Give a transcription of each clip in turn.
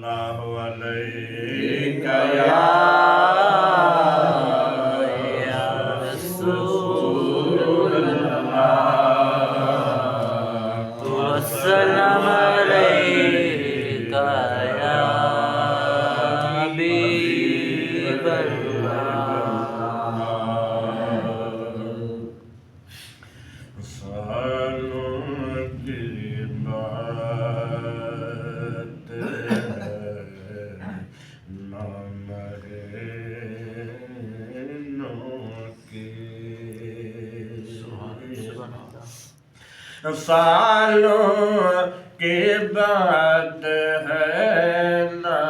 सल्लल्लाहु अलैका या والسلام عليك يا حبيب सालों की बात है नाम की सालों के बाद है ना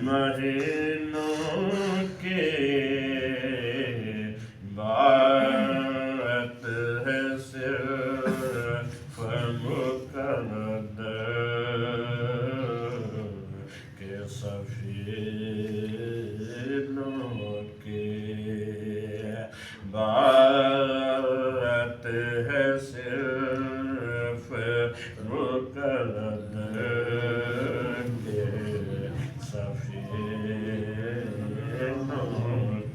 महीनों के बात है सिर्फ मुकद्दर के सफीनों की बात है सिर्फ मुकद्दर के सफीनों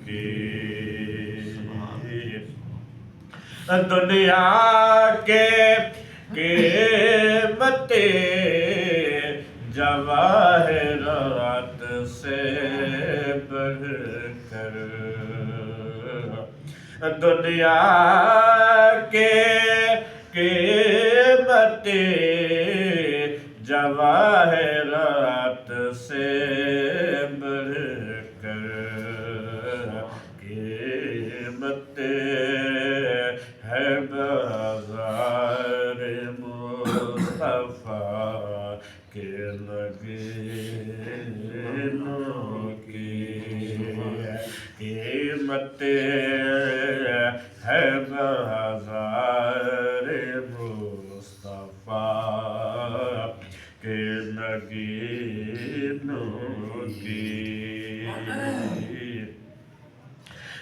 की दुनिया के कीमती जवाहरात से बढ़कर दुनिया के कीमती जवाहरात से बढ़कर कीमती है बाज़ार मुस्तफ़ा के नगीनों की कीमत है बाज़ार मुस्तफ़ा के नगीनों की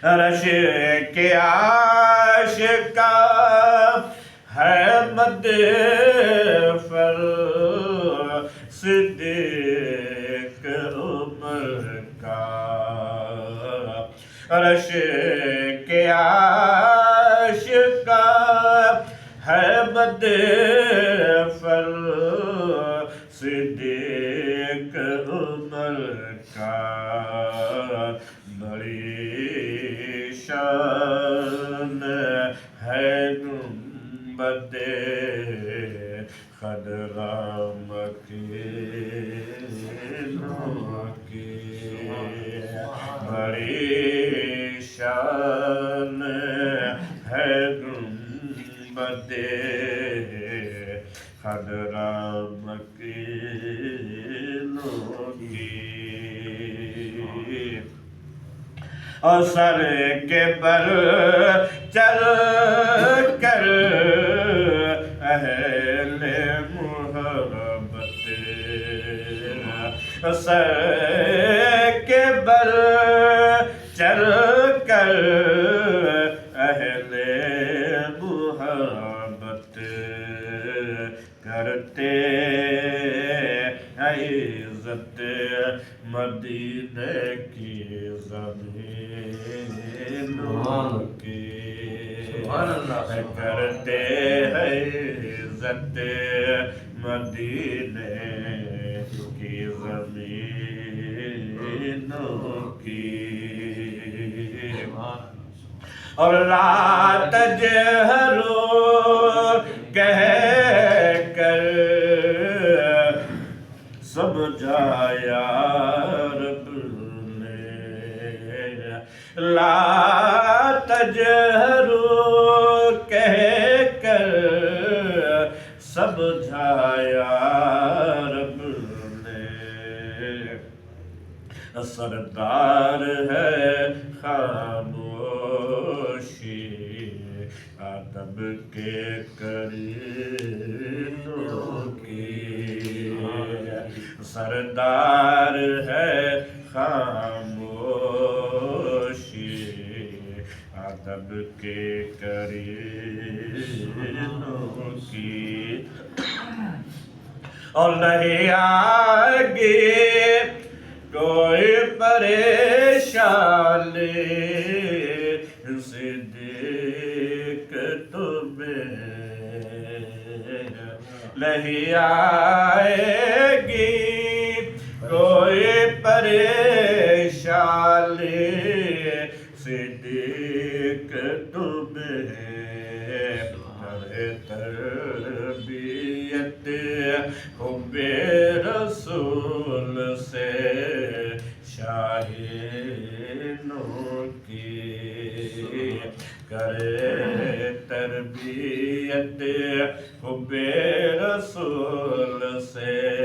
रश के आशिका है मद फर सिद्दीक उमर का रश के आशिका है मद फर सिद्दीक उमर का बड़ी शान है गुंबदे खदराम की बड़ी शान है गुंबदे खदराम की और सर के पर चल कर अहले मोहब्बत सर के पर चल कर अहले मोहब्बत करते इज़्ज़त मदीने की ज़मीनों की करते हैं इज़्ज़त मदीने की ज़मीनों की और ला तजहरो कह कर समझाया रब ने ला तजहरो कह कर समझाया रब ने सरदार है खामोशी अदब के करीनों की सरदार है खामोशी अदब के करीनों की اور نہیں آئے گی کوئی پریشانی صدیق تمہیں نہیں آئے گی کوئی پریشانی صدیق تمہیں کرے تربیت حب رسول سے شاہینوں کی کرے تربیت حب رسول سے